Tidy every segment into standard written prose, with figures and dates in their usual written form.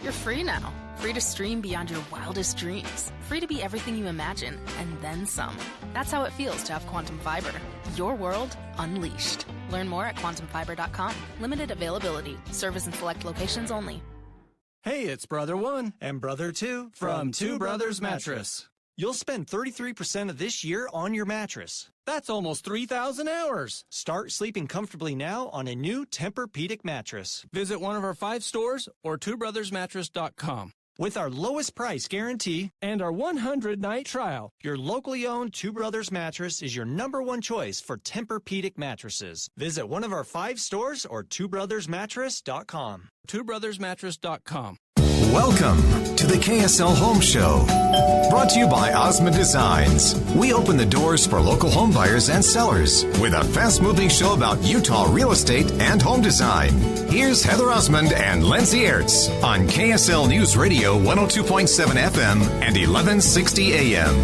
You're free now. Free to stream beyond your wildest dreams. Free to be everything you imagine, and then some. That's how it feels to have Quantum Fiber. Your world unleashed. Learn more at quantumfiber.com. Limited availability. Service in select locations only. Hey, it's Brother 1 and Brother 2 from Two Brothers Mattress. You'll spend 33% of this year on your mattress. That's almost 3,000 hours. Start sleeping comfortably now on a new Tempur-Pedic mattress. Visit one of our 5 stores or twobrothersmattress.com. With our lowest price guarantee and our 100-night trial, your locally owned Two Brothers mattress is your #1 choice for Tempur-Pedic mattresses. Visit one of our 5 stores or twobrothersmattress.com. twobrothersmattress.com. Welcome to the KSL Home Show. Brought to you by Osmond Designs. We open the doors for local home buyers and sellers with a fast-moving show about Utah real estate and home design. Here's Heather Osmond and Lindsay Aerts on KSL News Radio 102.7 FM and 1160 AM.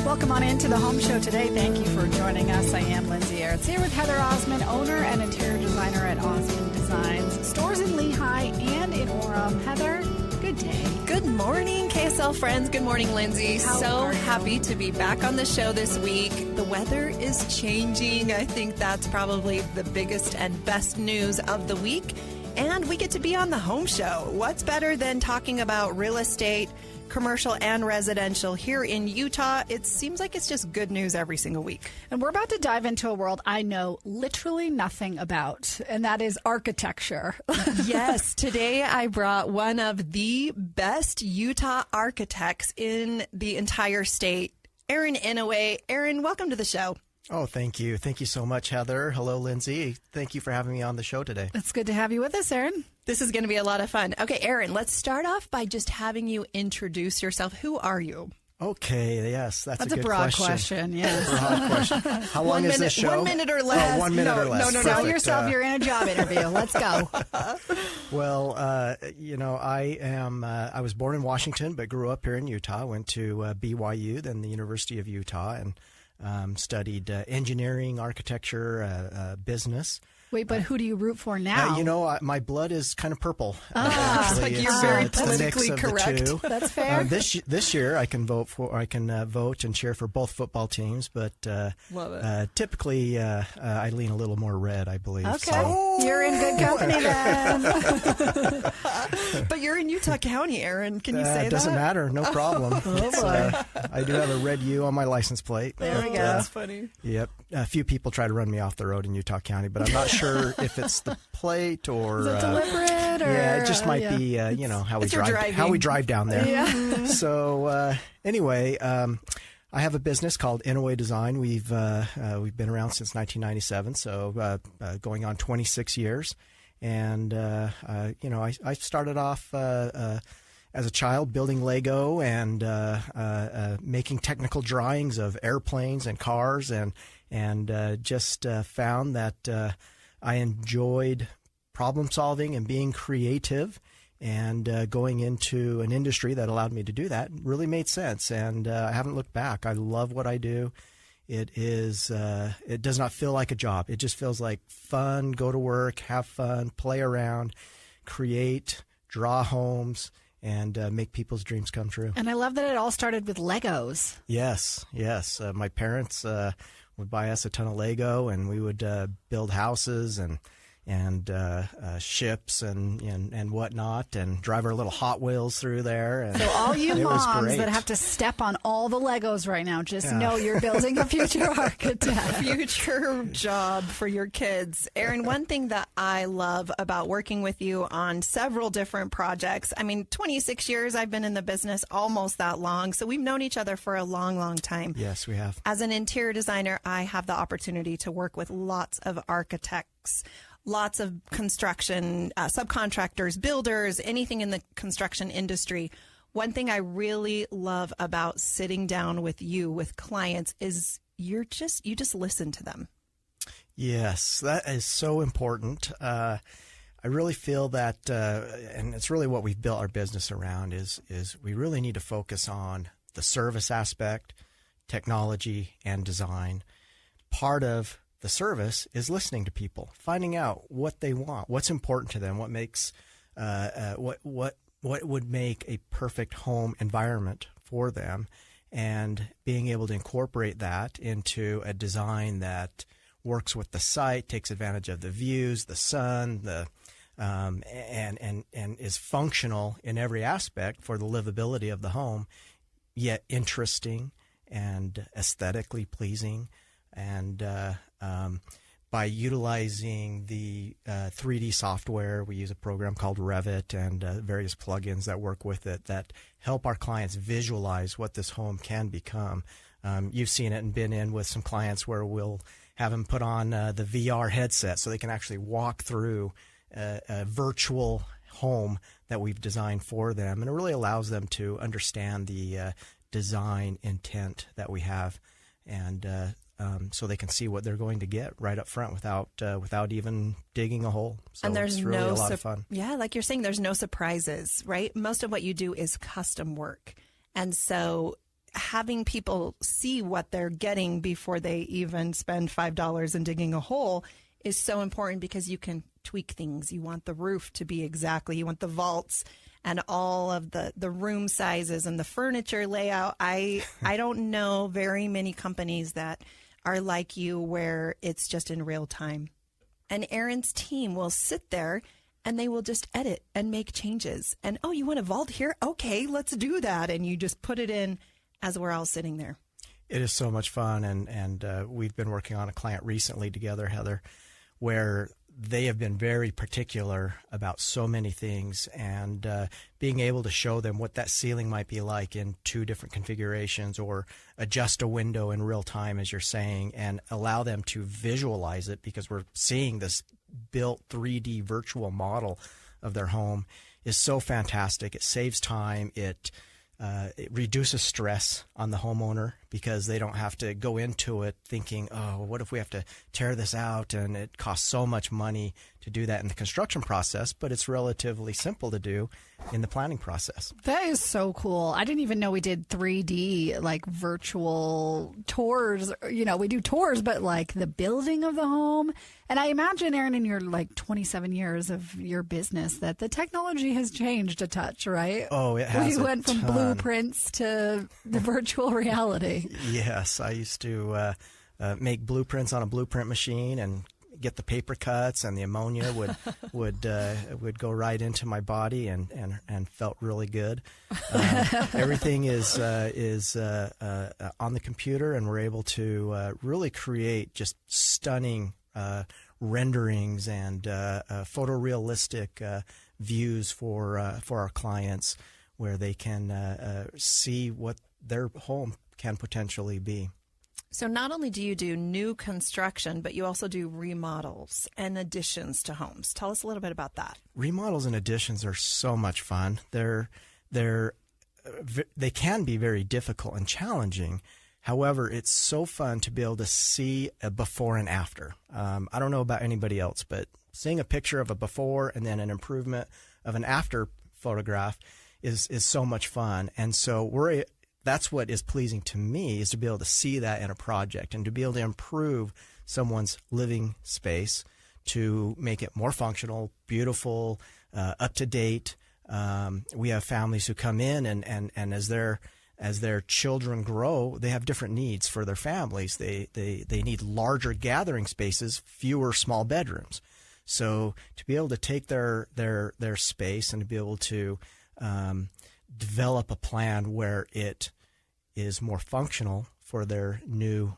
Welcome on into the Home Show today. Thank you for joining us. I am Lindsay Aerts here with Heather Osmond, owner and interior designer at Osmond Designs. Stores in Lehigh and in Orem. Heather, good day. Good morning, KSL friends. Good morning, Lindsay. So happy to be back on the show this week. The weather is changing. I think that's probably the biggest and best news of the week. And we get to be on the Home Show. What's better than talking about real estate, commercial and residential here in Utah? It seems like it's just good news every single week. And we're about to dive into a world I know literally nothing about, and that is architecture. Yes, today I brought one of the best Utah architects in the entire state, Aaron Inouye. Aaron, welcome to the show. Oh, thank you. Thank you so much, Heather. Hello, Lindsay. Thank you for having me on the show today. It's good to have you with us, Aaron. This is going to be a lot of fun. Okay, Aaron, let's start off by just having you introduce yourself. Who are you? Okay, yes, that's a good broad question. Yes. Broad question. How long is this show? 1 minute or less. Oh, 1 minute or less. No. Tell yourself you're in a job interview. Let's go. Well, I was born in Washington, but grew up here in Utah. Went to BYU, then the University of Utah, and studied engineering, architecture, business. Wait, but who do you root for now? My blood is kind of purple. Actually, you're very politically correct. That's fair. This year, I can vote and cheer for both football teams, but typically I lean a little more red, I believe. Okay, so. You're in good company then. But you're in Utah County, Aaron. Can you say that? It doesn't matter. No problem. Oh boy. I do have a red U on my license plate. There we go. That's funny. Yep. A few people try to run me off the road in Utah County, but I'm not sure if it's the plate or is it deliberate or yeah, it just might be how we drive down there. Yeah. So anyway, I have a business called Inouye Design. We've been around since 1997, so going on 26 years. And I started off as a child building Lego and making technical drawings of airplanes and cars, and just found that I enjoyed problem solving and being creative, and going into an industry that allowed me to do that really made sense. And I haven't looked back. I love what I do. It does not feel like a job. It just feels like fun. Go to work, have fun, play around, create, draw homes, and make people's dreams come true. And I love that it all started with Legos. Yes. My parents would buy us a ton of Lego, and we would build houses and ships and whatnot, and drive our little Hot Wheels through there. And so all you moms that have to step on all the Legos right now, just know you're building a future architect. Future job for your kids. Aaron, one thing that I love about working with you on several different projects, 26 years I've been in the business, almost that long, so we've known each other for a long, long time. Yes, we have. As an interior designer, I have the opportunity to work with lots of architects, lots of construction, subcontractors, builders, anything in the construction industry. One thing I really love about sitting down with you, with clients, is you just listen to them. Yes, that is so important. I really feel that, and it's really what we've built our business around, is we really need to focus on the service aspect, technology, and design. Part of the service is listening to people, finding out what they want, what's important to them, what makes what would make a perfect home environment for them, and being able to incorporate that into a design that works with the site, takes advantage of the views, the sun, and is functional in every aspect for the livability of the home, yet interesting and aesthetically pleasing. And by utilizing the 3D software, we use a program called Revit and various plugins that work with it that help our clients visualize what this home can become. You've seen it and been in with some clients where we'll have them put on the VR headset so they can actually walk through a virtual home that we've designed for them. And it really allows them to understand the design intent that we have, and so they can see what they're going to get right up front without even digging a hole. So and there's it's really a lot of fun. Yeah, like you're saying, there's no surprises, right? Most of what you do is custom work. And so having people see what they're getting before they even spend $5 in digging a hole is so important, because you can tweak things. You want the roof to be exactly, you want the vaults and all of the room sizes and the furniture layout. I don't know very many companies that are like you, where it's just in real time. And Aaron's team will sit there and they will just edit and make changes. And, oh, you want a vault here? Okay, let's do that. And you just put it in as we're all sitting there. It is so much fun. And we've been working on a client recently together, Heather, where they have been very particular about so many things, and being able to show them what that ceiling might be like in 2 different configurations, or adjust a window in real time, as you're saying, and allow them to visualize it, because we're seeing this built 3D virtual model of their home, is so fantastic. It saves time. It reduces stress on the homeowner, because they don't have to go into it thinking, oh, what if we have to tear this out? And it costs so much money to do that in the construction process, but it's relatively simple to do in the planning process. That is so cool. I didn't even know we did 3D, like virtual tours. You know, we do tours, but like the building of the home. And I imagine, Aaron, in your like 27 years of your business, that the technology has changed a touch, right? Oh, it has. We went from blueprints to the virtual reality. Yes, I used to make blueprints on a blueprint machine and get the paper cuts, and the ammonia would go right into my body and felt really good. Everything is on the computer, and we're able to really create just stunning renderings and photorealistic views for our clients, where they can see what their home can potentially be. So not only do you do new construction, but you also do remodels and additions to homes. Tell us a little bit about that. Remodels and additions are so much fun. They can be very difficult and challenging. However, it's so fun to be able to see a before and after. I don't know about anybody else, but seeing a picture of a before and then an improvement of an after photograph is so much fun. And so that's what is pleasing to me, is to be able to see that in a project and to be able to improve someone's living space to make it more functional, beautiful, up to date. We have families who come in and as their children grow, they have different needs for their families. They need larger gathering spaces, fewer small bedrooms. So to be able to take their space and to be able to develop a plan where it is more functional for their new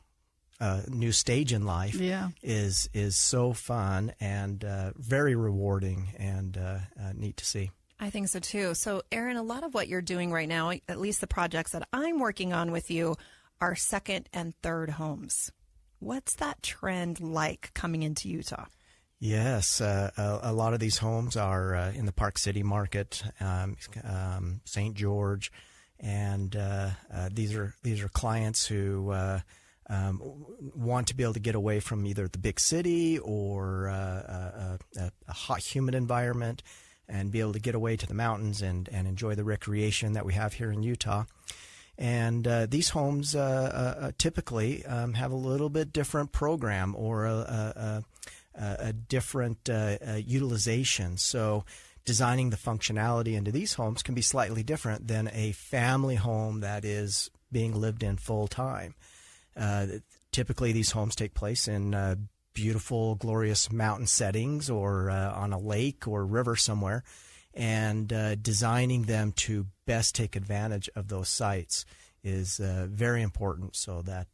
stage in life, is so fun and very rewarding and neat to see. I think so too. So, Aaron, a lot of what you're doing right now, at least the projects that I'm working on with you, are second and third homes. What's that trend like coming into Utah? Yes, a lot of these homes are in the Park City market, St. George, and these are clients who want to be able to get away from either the big city or a hot, humid environment, and be able to get away to the mountains and enjoy the recreation that we have here in Utah. And these homes typically have a little bit different program or a different utilization. So designing the functionality into these homes can be slightly different than a family home that is being lived in full time. Typically, these homes take place in beautiful, glorious mountain settings or on a lake or river somewhere, and designing them to best take advantage of those sites is very important so that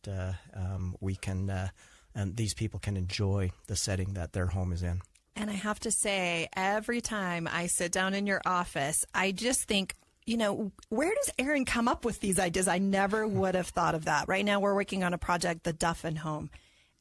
we can and these people can enjoy the setting that their home is in. And I have to say, every time I sit down in your office, I just think, where does Aaron come up with these ideas? I never would have thought of that. Right now, we're working on a project, the Duffin home.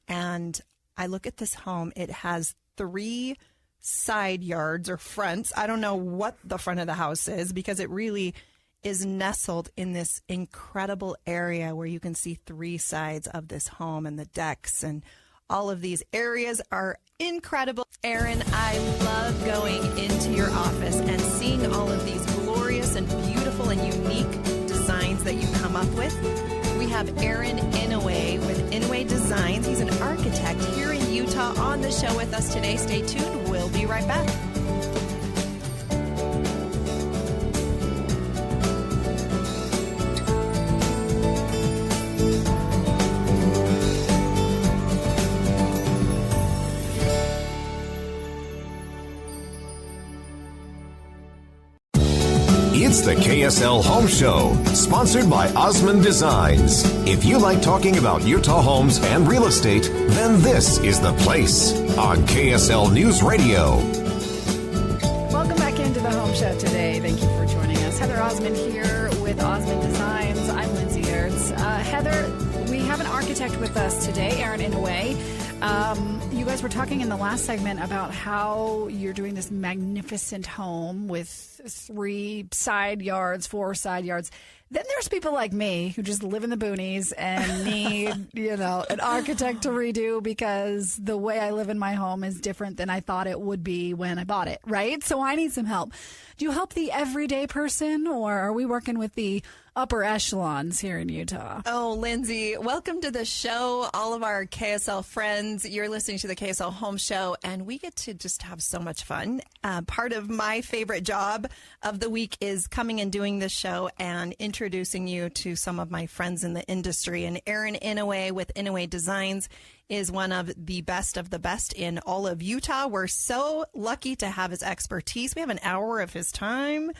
And I look at this home. It has 3 side yards or fronts. I don't know what the front of the house is because it really is nestled in this incredible area where you can see 3 sides of this home and the decks, and all of these areas are incredible. Aaron, I love going into your office and seeing all of these glorious and beautiful and unique designs that you come up with. We have Aaron Inouye with Inouye Designs. He's an architect here in Utah on the show with us today. Stay tuned. We'll be right back. It's the KSL Home Show, sponsored by Osmond Designs. If you like talking about Utah homes and real estate, then this is the place on KSL News Radio. Welcome back into the Home Show today. Thank you for joining us. Heather Osmond here with Osmond Designs. I'm Lindsay Aerts. Heather, we have an architect with us today, Aaron Inouye. You guys were talking in the last segment about how you're doing this magnificent home with 3 side yards, 4 side yards. Then there's people like me who just live in the boonies and need, an architect to redo because the way I live in my home is different than I thought it would be when I bought it, right? So I need some help. Do you help the everyday person, or are we working with the upper echelons here in Utah? Oh, Lindsay, welcome to the show. All of our KSL friends, you're listening to the KSL Home Show, and we get to just have so much fun. Part of my favorite job of the week is coming and doing this show and introducing you to some of my friends in the industry. And Aaron Inouye with Inouye Designs is one of the best in all of Utah. We're so lucky to have his expertise. We have an hour of his time.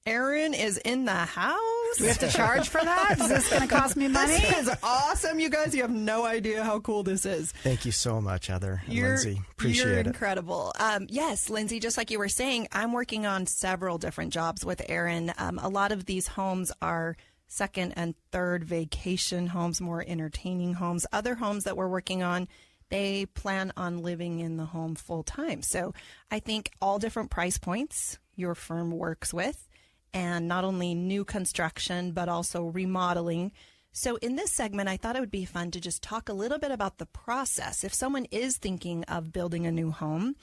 Aaron is in the house. Do we have to charge for that? Is this going to cost me money? This is awesome, you guys. You have no idea how cool this is. Thank you so much, Heather and Lindsay. Appreciate it. You're incredible. Yes, Lindsay, just like you were saying, I'm working on several different jobs with Aaron. A lot of these homes are second and third vacation homes, more entertaining homes. Other homes that we're working on, they plan on living in the home full time. So I think all different price points your firm works with, and not only new construction, but also remodeling. So in this segment, I thought it would be fun to just talk a little bit about the process. If someone is thinking of building a new home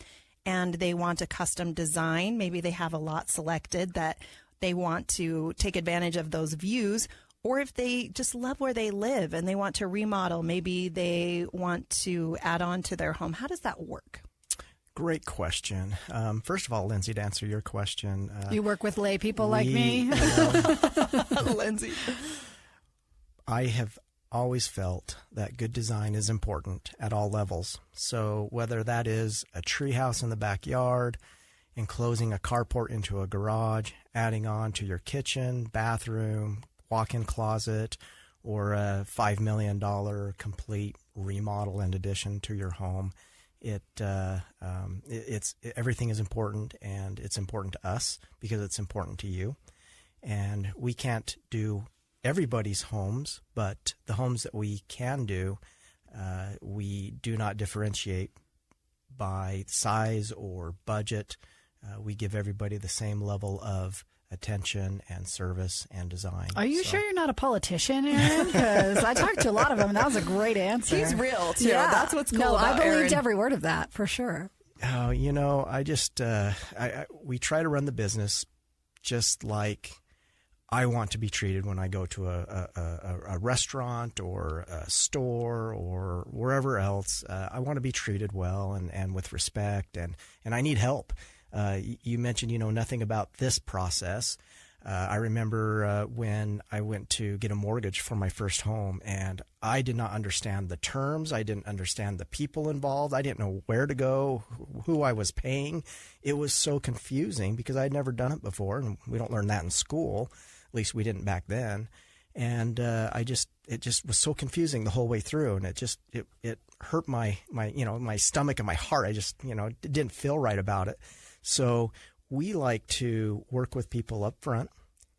and they want a custom design, maybe they have a lot selected that they want to take advantage of those views, or if they just love where they live and they want to remodel, maybe they want to add on to their home. How does that work? Great question. First of all, Lindsay, to answer your question. You work with lay people like me? Lindsay. I have always felt that good design is important at all levels. So whether that is a treehouse in the backyard, enclosing a carport into a garage, adding on to your kitchen, bathroom, walk-in closet, or a $5 million complete remodel and addition to your home, everything is important, and it's important to us because it's important to you. And we can't do everybody's homes, but the homes that we can do, we do not differentiate by size or budget. We give everybody the same level of attention and service and design. Are you sure you're not a politician, Aaron? Because I talked to a lot of them, and that was a great answer. He's real, too. Yeah. That's what's cool No, about I believed Aaron. every word of that, for sure. I just, we try to run the business just like I want to be treated when I go to a restaurant or a store or wherever else. I want to be treated well and with respect, and I need help. You mentioned, nothing about this process. I remember when I went to get a mortgage for my first home, and I did not understand the terms. I didn't understand the people involved. I didn't know where to go, who I was paying. It was so confusing because I'd never done it before, and we don't learn that in school. At least we didn't back then. And it just was so confusing the whole way through, and it hurt my stomach and my heart. I just it didn't feel right about it. So we like to work with people up front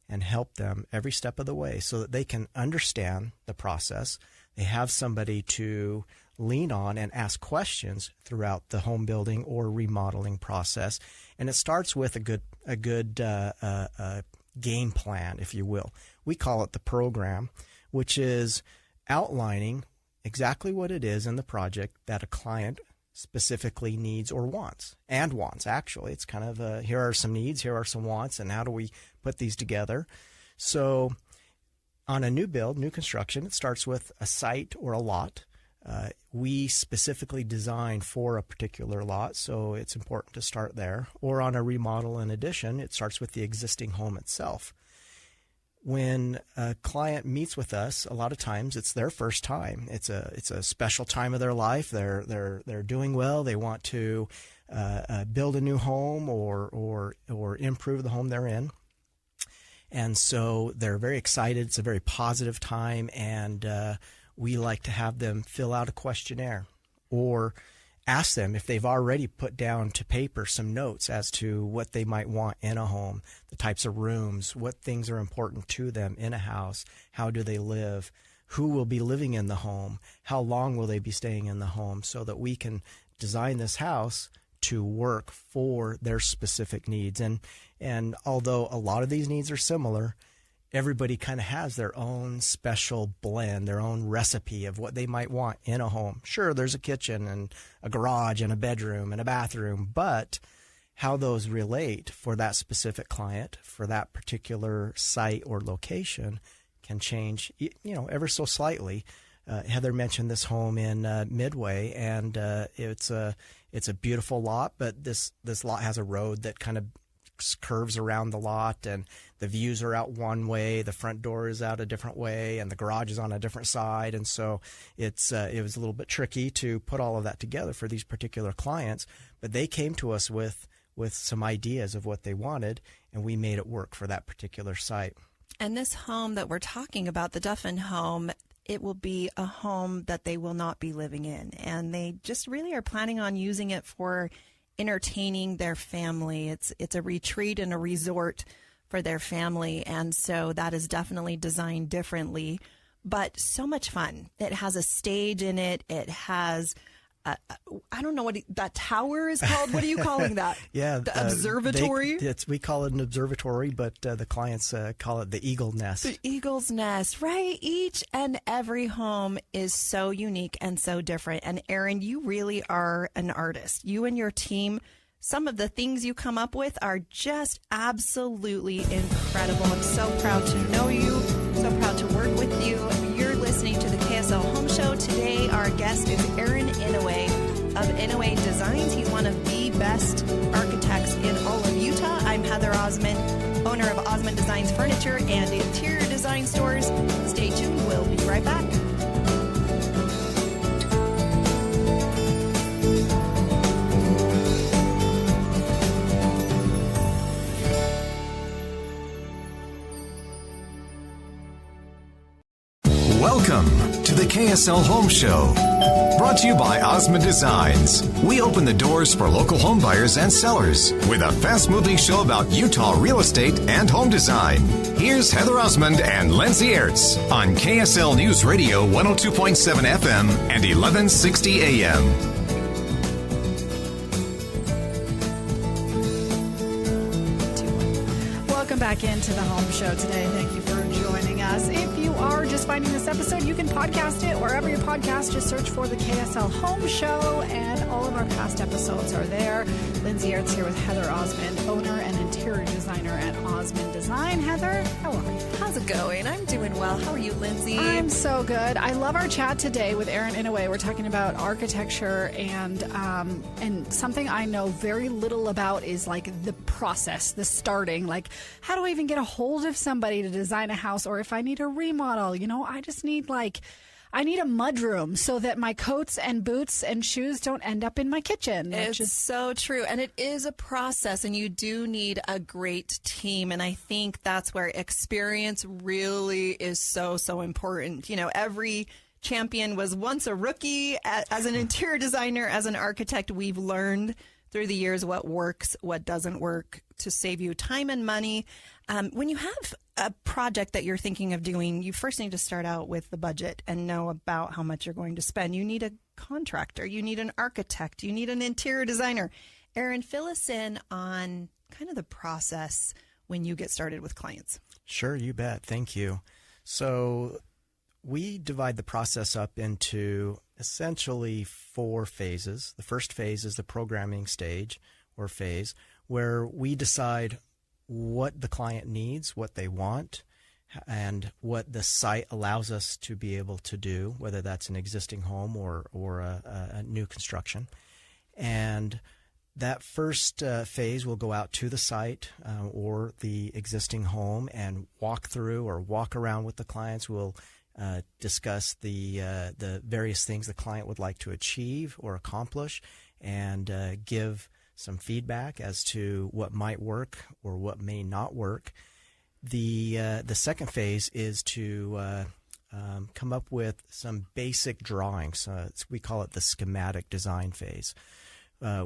and help them every step of the way so that they can understand the process. They have somebody to lean on and ask questions throughout the home building or remodeling process. And it starts with a good game plan, if you will. We call it the program, which is outlining exactly what it is in the project that a client specifically needs or wants. Actually, it's kind of here are some needs, here are some wants, and how do we put these together? So on a new build, new construction, it starts with a site or a lot. We specifically design for a particular lot, so it's important to start there. Or on a remodel and addition, it starts with the existing home itself. When a client meets with us, a lot of times it's their first time. It's a special time of their life. They're doing well. They want to build a new home or improve the home they're in, and so they're very excited. It's a very positive time, and we like to have them fill out a questionnaire or ask them if they've already put down to paper some notes as to what they might want in a home, the types of rooms, what things are important to them in a house, how do they live, who will be living in the home, how long will they be staying in the home, so that we can design this house to work for their specific needs. And although a lot of these needs are similar, everybody kind of has their own special blend, their own recipe of what they might want in a home. Sure, there's a kitchen and a garage and a bedroom and a bathroom, but how those relate for that specific client, for that particular site or location can change, ever so slightly. Heather mentioned this home in Midway, and it's a beautiful lot, but this lot has a road that kind of curves around the lot, and the views are out one way, the front door is out a different way, and the garage is on a different side. And so it was a little bit tricky to put all of that together for these particular clients, but they came to us with some ideas of what they wanted, and we made it work for that particular site. And this home that we're talking about, the Duffin home, it will be a home that they will not be living in, and they just really are planning on using it for entertaining their family. It's a retreat and a resort for their family, and so that is definitely designed differently, but so much fun. It has a stage in it. It has I don't know what that tower is called. What are you calling that? Yeah, the observatory. We call it an observatory, but the clients call it the eagle nest. The eagle's nest, right? Each and every home is so unique and so different. And Aaron, you really are an artist. You and your team, some of the things you come up with are just absolutely incredible. I'm so proud to know you. So proud to work with you. You're listening to the KSL Home Show. Today, our guest is Aaron Inouye of Inouye Designs. He's one of the best architects in all of Utah. I'm Heather Osmond, owner of Osmond Designs Furniture and Interior Design Stores. Stay tuned. We'll be right back. Welcome to the KSL Home Show. Brought to you by Osmond Designs. We open the doors for local home buyers and sellers with a fast-moving show about Utah real estate and home design. Here's Heather Osmond and Lindsay Aerts on KSL News Radio 102.7 FM and 1160 AM. Welcome back into the Home Show today. Thank you for joining us. If you are just finding this episode, you can podcast it wherever your podcast. Just search for the KSL Home Show, and all of our past episodes are there. Lindsay Aerts here with Heather Osmond, owner and interior designer at Osmond Design. Heather, how are you? How's it going? I'm doing well. How are you, Lindsay? I'm so good. I love our chat today with Aaron Inouye. We're talking about architecture, and something I know very little about is like the process, the starting. Like, how do I even get a hold of somebody to design a house, or if I need a remodel? I just need I need a mudroom so that my coats and boots and shoes don't end up in my kitchen. It's so true. And it is a process, and you do need a great team. And I think that's where experience really is so, so important. Every champion was once a rookie. As an interior designer, as an architect, we've learned through the years what works, what doesn't work, to save you time and money. When you have a project that you're thinking of doing, you first need to start out with the budget and know about how much you're going to spend. You need a contractor, you need an architect, you need an interior designer. Aaron, fill us in on kind of the process when you get started with clients. Sure, you bet. Thank you. So we divide the process up into essentially 4 phases. The first phase is the programming stage or phase, where we decide what the client needs, what they want, and what the site allows us to be able to do, whether that's an existing home or a new construction. And that first phase will go out to the site or the existing home and walk through or walk around with the clients. We'll discuss the various things the client would like to achieve or accomplish, and give some feedback as to what might work or what may not work. The second phase is to come up with some basic drawings. We call it the schematic design phase.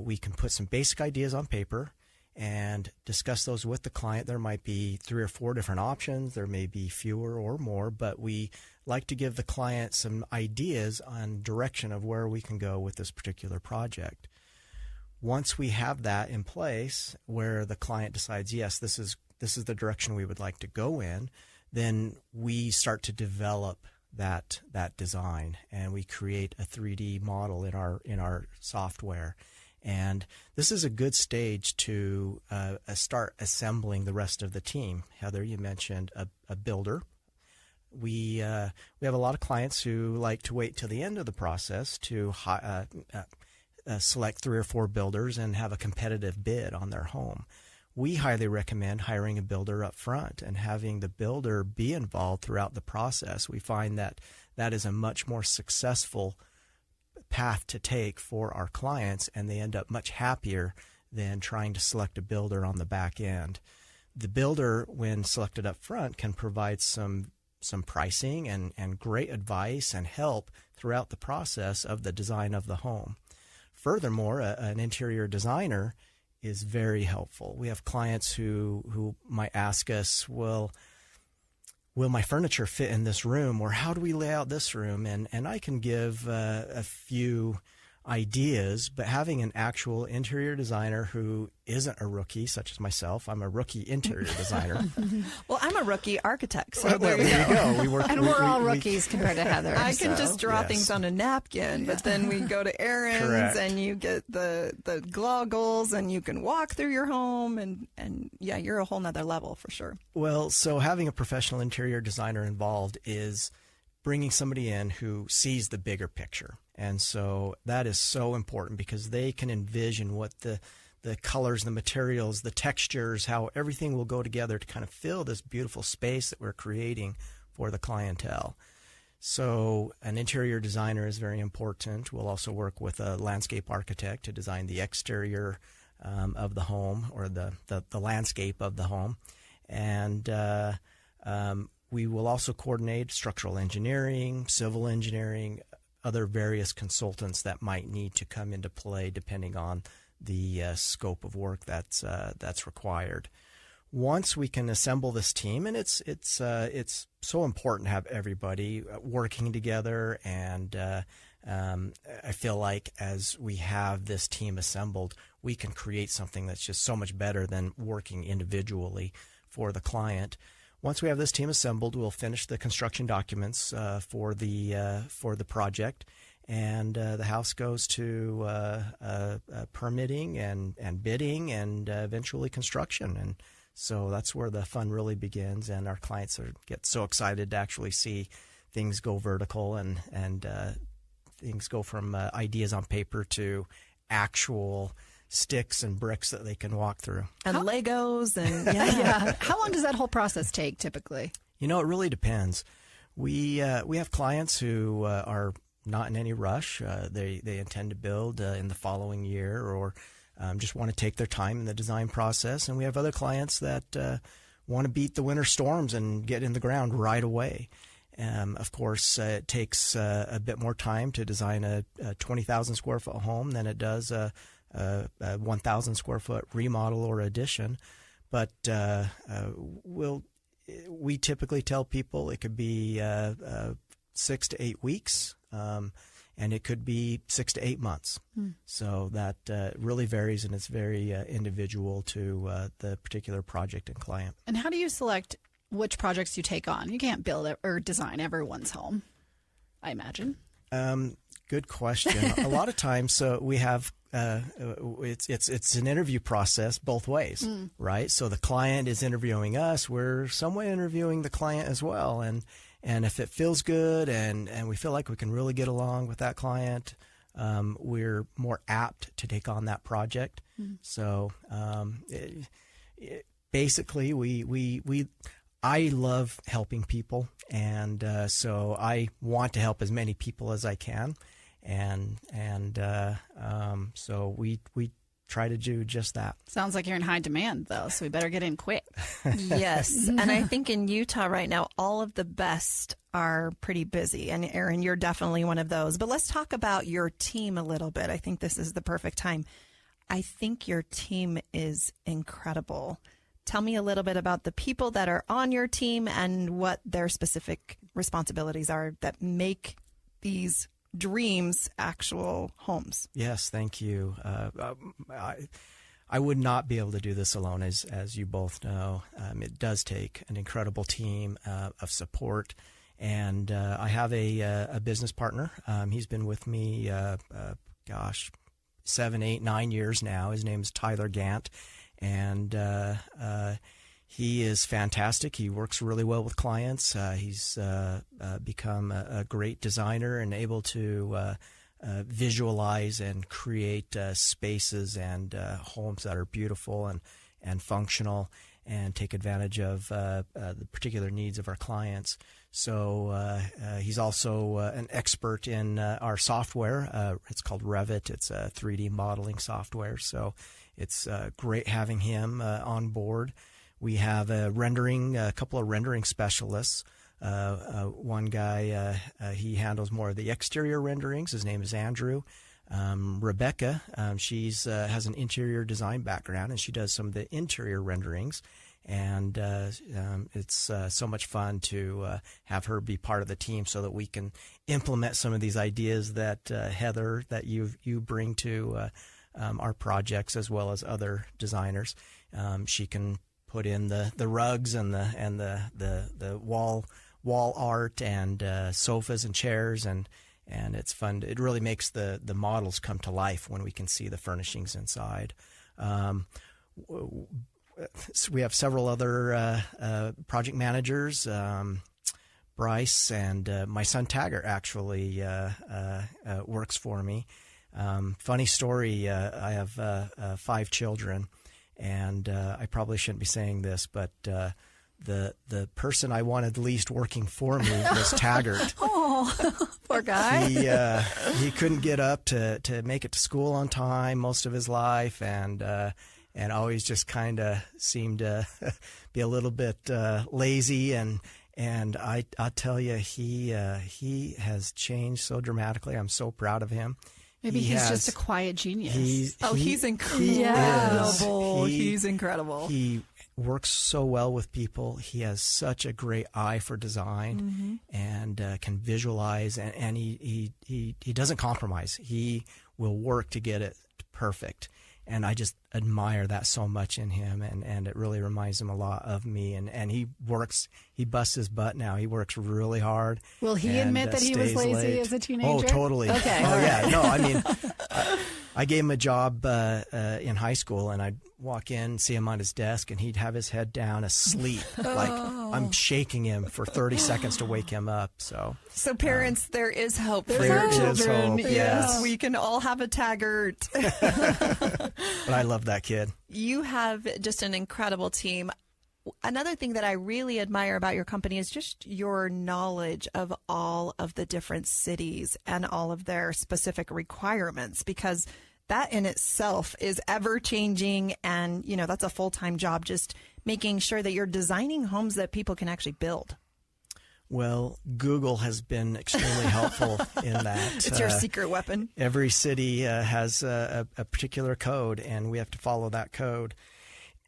We can put some basic ideas on paper and discuss those with the client. There might be 3 or 4 different options. There may be fewer or more, but we like to give the client some ideas on direction of where we can go with this particular project. Once we have that in place, where the client decides, yes, this is the direction we would like to go in, then we start to develop that design, and we create a 3D model in our software. And this is a good stage to start assembling the rest of the team. Heather, you mentioned a builder. We have a lot of clients who like to wait till the end of the process to select 3 or 4 builders and have a competitive bid on their home. We highly recommend hiring a builder up front and having the builder be involved throughout the process. We find that is a much more successful path to take for our clients, and they end up much happier than trying to select a builder on the back end. The builder, when selected up front, can provide some pricing and great advice and help throughout the process of the design of the home. Furthermore, an interior designer is very helpful. We have clients who might ask us, will my furniture fit in this room, or how do we lay out this room? And I can give a few ideas, but having an actual interior designer who isn't a rookie, such as myself — I'm a rookie interior designer. Well, I'm a rookie architect, so there you go. We're all rookies compared to Heather. I can just draw things on a napkin, but then we go to Aaron's Correct. And you get the goggles, and you can walk through your home, and yeah, you're a whole nother level for sure. Well, so having a professional interior designer involved is bringing somebody in who sees the bigger picture. And so that is so important, because they can envision what the colors, the materials, the textures, how everything will go together to kind of fill this beautiful space that we're creating for the clientele. So an interior designer is very important. We'll also work with a landscape architect to design the exterior of the home, or the landscape of the home. And we will also coordinate structural engineering, civil engineering, other various consultants that might need to come into play depending on the scope of work that's required. Once we can assemble this team, and it's so important to have everybody working together, and I feel like as we have this team assembled, we can create something that's just so much better than working individually for the client. Once we have this team assembled, we'll finish the construction documents for the project, and the house goes to permitting and bidding, and eventually construction. And So that's where the fun really begins, and our clients get so excited to actually see things go vertical and things go from ideas on paper to actual sticks and bricks that they can walk through. And Legos and yeah. How long does that whole process take typically? You know, it really depends. We have clients who are not in any rush. They intend to build in the following year, or just want to take their time in the design process. And we have other clients that want to beat the winter storms and get in the ground right away. Of course, it takes a bit more time to design a 20,000 square foot home than it does a 1,000 square foot remodel or addition. But we typically tell people it could be 6 to 8 weeks, and it could be 6 to 8 months. So that really varies, and it's very individual to the particular project and client. And how do you select which projects you take on? You can't build or design everyone's home, I imagine. Good question. A lot of times, we have it's an interview process both ways, right? So the client is interviewing us. We're somewhat interviewing the client as well, and if it feels good and we feel like we can really get along with that client, we're more apt to take on that project. So basically, I love helping people, and so I want to help as many people as I can, and so we try to do just that. Sounds like you're in high demand, though, so we better get in quick. Yes, and I think in Utah right now, all of the best are pretty busy, and Aaron, you're definitely one of those. But let's talk about your team a little bit. I think this is the perfect time. I think your team is incredible. Tell me a little bit about the people that are on your team and what their specific responsibilities are that make these dreams actual homes. Yes, thank you. I would not be able to do this alone, as you both know. It does take an incredible team of support, and I have a business partner. He's been with me, 7, 8, 9 years now. His name is Tyler Gant. And he is fantastic. He works really well with clients. He's become a great designer and able to visualize and create spaces and homes that are beautiful and functional and take advantage of the particular needs of our clients. So he's also an expert in our software. It's called Revit. It's a 3D modeling software. So it's great having him on board. We have a couple of rendering specialists. One guy, he handles more of the exterior renderings. His name is Andrew. Rebecca, she's has an interior design background, and she does some of the interior renderings. And it's so much fun to have her be part of the team so that we can implement some of these ideas that Heather, that you bring to our projects, as well as other designers. She can put in the rugs and the wall art and sofas and chairs, and it's fun. It really makes the models come to life when we can see the furnishings inside. So we have several other project managers. Bryce and my son Taggart actually works for me. Funny story, I have 5 children, and I probably shouldn't be saying this, but the person I wanted least working for me was Taggart. Oh, poor guy. He couldn't get up to make it to school on time most of his life, and always just kind of seemed to be a little bit lazy, and I tell you, he has changed so dramatically. I'm so proud of him. Maybe he's just a quiet genius. He's incredible. He's incredible. He works so well with people. He has such a great eye for design, and can visualize, and he doesn't compromise. He will work to get it perfect. And I just admire that so much in him, and it really reminds him a lot of me. And he busts his butt now. He works really hard. Will he admit that he was lazy late. as a teenager? Oh, totally. Okay. Oh, yeah. No, I mean, I gave him a job in high school, and walk in, see him on his desk, and he'd have his head down asleep. Like I'm shaking him for 30 seconds to wake him up. So parents, there is hope for there your is children. hope, yes. We can all have a Taggart. But I love that kid. You have just an incredible team. Another thing that I really admire about your company is just your knowledge of all of the different cities and all of their specific requirements, because that in itself is ever changing. And, you know, that's a full-time job, just making sure that you're designing homes that people can actually build. Well, Google has been extremely helpful in that. It's your secret weapon. Every city has a particular code, and we have to follow that code.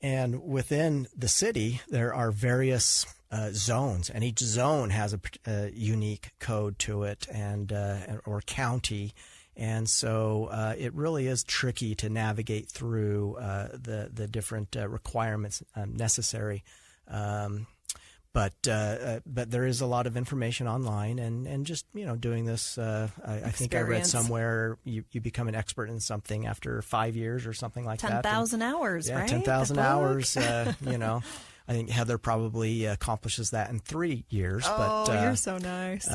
And within the city, there are various zones, and each zone has a unique code to it, and or county. And so it really is tricky to navigate through the different requirements necessary. But there is a lot of information online, and just, you know, doing this, I think I read somewhere you become an expert in something after 5 years or something like 10,000 hours, yeah, right? 10,000 hours, you know. I think Heather probably accomplishes that in 3 years. Oh, but, you're so nice.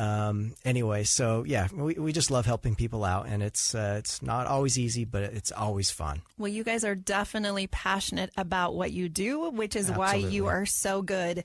Anyway, so yeah, we just love helping people out, and it's not always easy, but it's always fun. Well, you guys are definitely passionate about what you do, which is why you are so good.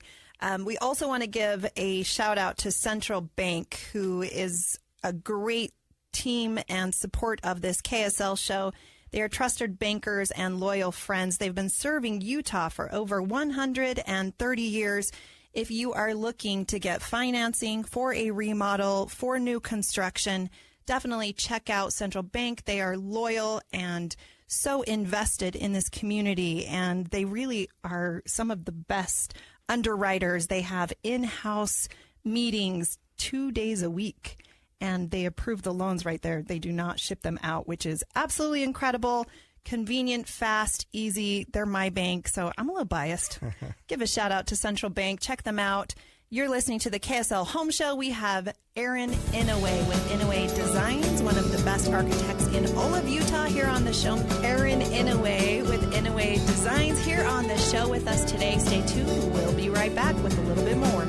We also want to give a shout out to Central Bank, who is a great team and support of this KSL show. They are trusted bankers and loyal friends. They've been serving Utah for over 130 years. If you are looking to get financing for a remodel, for new construction, definitely check out Central Bank. They are loyal and so invested in this community, and they really are some of the best underwriters. They have in-house meetings 2 days a week, and they approve the loans right there. They do not ship them out, which is absolutely incredible. Convenient, fast, easy. They're my bank, so I'm a little biased. Give a shout out to Central Bank. Check them out. You're listening to the KSL Home Show. We have Aaron Inouye with Inouye Designs, one of the best architects in all of Utah here on the show. Aaron Inouye with Inouye Designs here on the show with us today. Stay tuned. We'll be right back with a little bit more.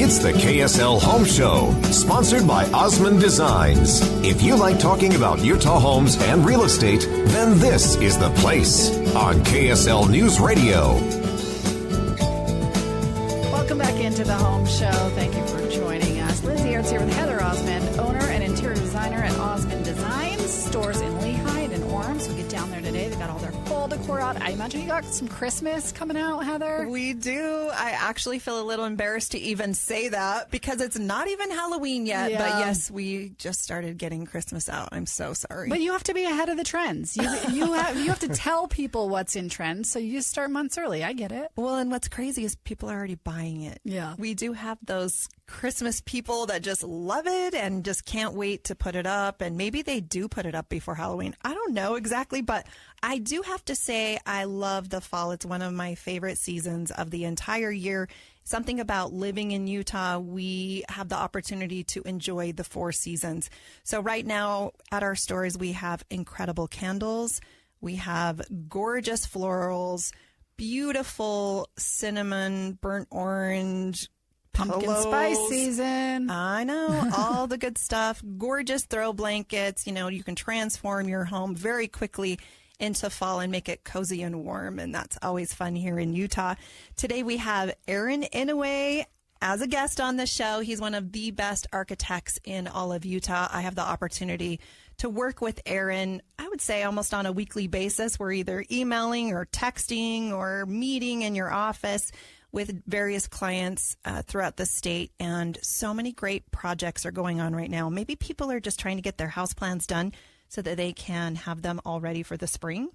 It's the KSL Home Show, sponsored by Osmond Designs. If you like talking about Utah homes and real estate, then this is the place on KSL News Radio. Welcome back into the Home Show. Thank you for joining us. Lindsay Aerts here with Heather Osmond, owner and interior designer at Osmond Designs. Stores in Lehigh and in Orem. So we get down there today. They got all their fall decor out. I imagine you got some Christmas coming out, Heather. We do. I actually feel a little embarrassed to even say that because it's not even Halloween yet. Yeah. But yes, we just started getting Christmas out. I'm so sorry. But you have to be ahead of the trends. You have to tell people what's in trend. So you just start months early. I get it. Well, and what's crazy is people are already buying it. Yeah. We do have those Christmas people that just love it and just can't wait to put it up. And maybe they do put it up before Halloween. I don't know exactly, but I do have to say I love the fall. It's one of my favorite seasons of the entire year. Something about living in Utah, we have the opportunity to enjoy the 4 seasons. So right now at our stores, we have incredible candles. We have gorgeous florals, beautiful cinnamon, burnt orange, pumpkin pillows. spice season. I know, all the good stuff. Gorgeous throw blankets. You know, you can transform your home very quickly into fall and make it cozy and warm, and that's always fun here in Utah. Today we have Aaron Inouye as a guest on the show. He's one of the best architects in all of Utah. I have the opportunity to work with Aaron, I would say almost on a weekly basis. We're either emailing or texting or meeting in your office with various clients throughout the state, and so many great projects are going on right now. Maybe people are just trying to get their house plans done so that they can have them all ready for the spring.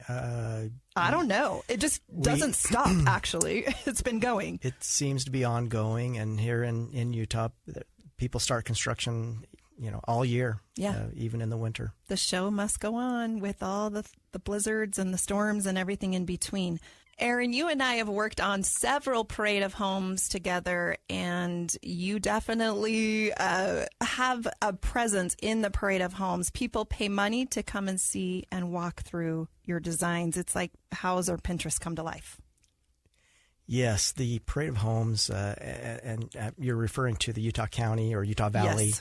I don't know. It just doesn't stop, actually. It's been going. It seems to be ongoing, and here in Utah, people start construction, all year, even in the winter. The show must go on with all the blizzards and the storms and everything in between. Aaron, you and I have worked on several Parade of Homes together, and you definitely have a presence in the Parade of Homes. People pay money to come and see and walk through your designs. It's like, how has our Pinterest come to life? Yes, the Parade of Homes, and you're referring to the Utah County or Utah Valley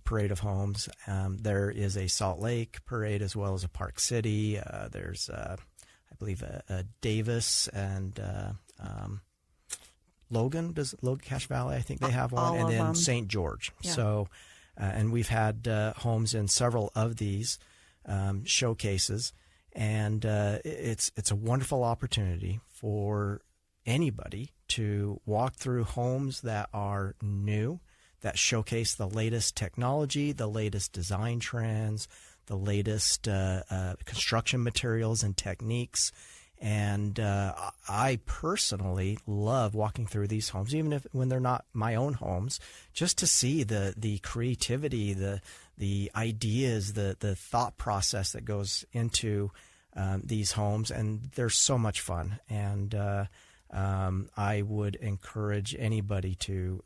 Parade of Homes. There is a Salt Lake Parade as well as a Park City. There's I believe Davis and Logan Cache Valley. I think they have one, and then St. George. Yeah. So, and we've had homes in several of these showcases, and it's a wonderful opportunity for anybody to walk through homes that are new, that showcase the latest technology, the latest design trends, the latest construction materials and techniques. And I personally love walking through these homes, even when they're not my own homes, just to see the creativity, the ideas, the thought process that goes into these homes. And they're so much fun. And I would encourage anybody to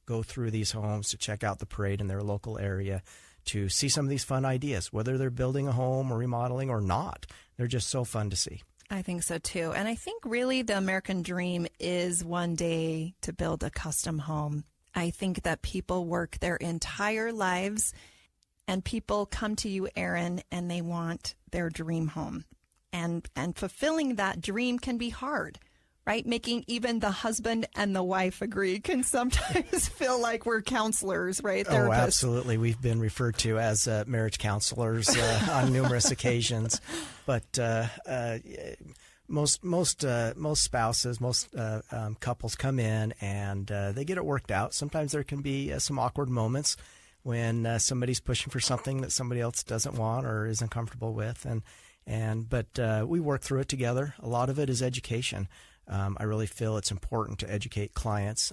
go through these homes, to check out the parade in their local area, to see some of these fun ideas, whether they're building a home or remodeling or not. They're just so fun to see. I think so, too. And I think really the American dream is one day to build a custom home. I think that people work their entire lives, and people come to you, Aaron, and they want their dream home. And fulfilling that dream can be hard, right? Making even the husband and the wife agree can sometimes feel like we're counselors, right? Therapists. Oh, absolutely. We've been referred to as marriage counselors on numerous occasions. But most spouses, most couples come in and they get it worked out. Sometimes there can be some awkward moments when somebody's pushing for something that somebody else doesn't want or isn't comfortable with. But we work through it together. A lot of it is education. I really feel it's important to educate clients,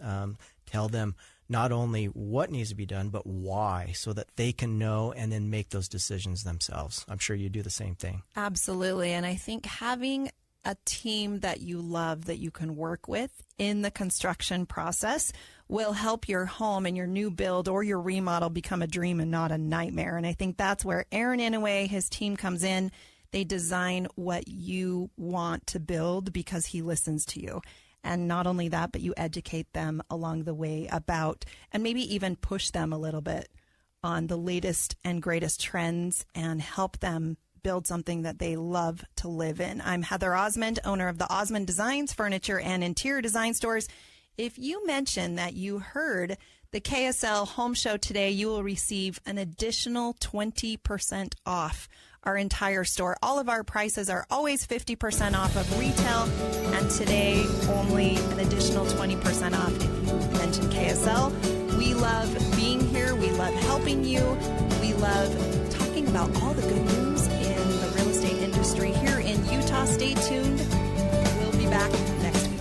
tell them not only what needs to be done, but why, so that they can know and then make those decisions themselves. I'm sure you do the same thing. Absolutely. And I think having a team that you love, that you can work with in the construction process, will help your home and your new build or your remodel become a dream and not a nightmare. And I think that's where Aaron Inouye, his team, comes in. They design what you want to build because he listens to you. And not only that, but you educate them along the way about, and maybe even push them a little bit on the latest and greatest trends and help them build something that they love to live in. I'm Heather Osmond, owner of the Osmond Designs furniture and interior design stores. If you mention that you heard the KSL Home Show today, you will receive an additional 20% off our entire store. All of our prices are always 50% off of retail, and today only an additional 20% off if you mention KSL. We love being here. We love helping you. We love talking about all the good news in the real estate industry here in Utah. Stay tuned. We'll be back next week.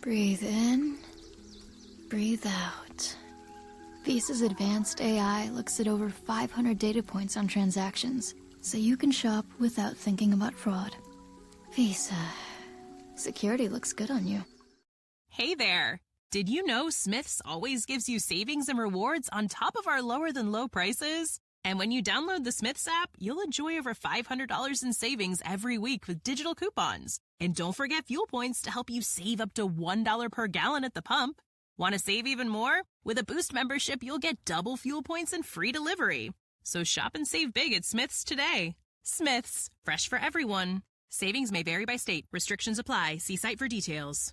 Breathe in, breathe out. Visa's advanced AI looks at over 500 data points on transactions, so you can shop without thinking about fraud. Visa. Security looks good on you. Hey there! Did you know Smith's always gives you savings and rewards on top of our lower-than-low prices? And when you download the Smith's app, you'll enjoy over $500 in savings every week with digital coupons. And don't forget fuel points to help you save up to $1 per gallon at the pump. Want to save even more? With a Boost membership, you'll get double fuel points and free delivery. So shop and save big at Smith's today. Smith's, fresh for everyone. Savings may vary by state. Restrictions apply. See site for details.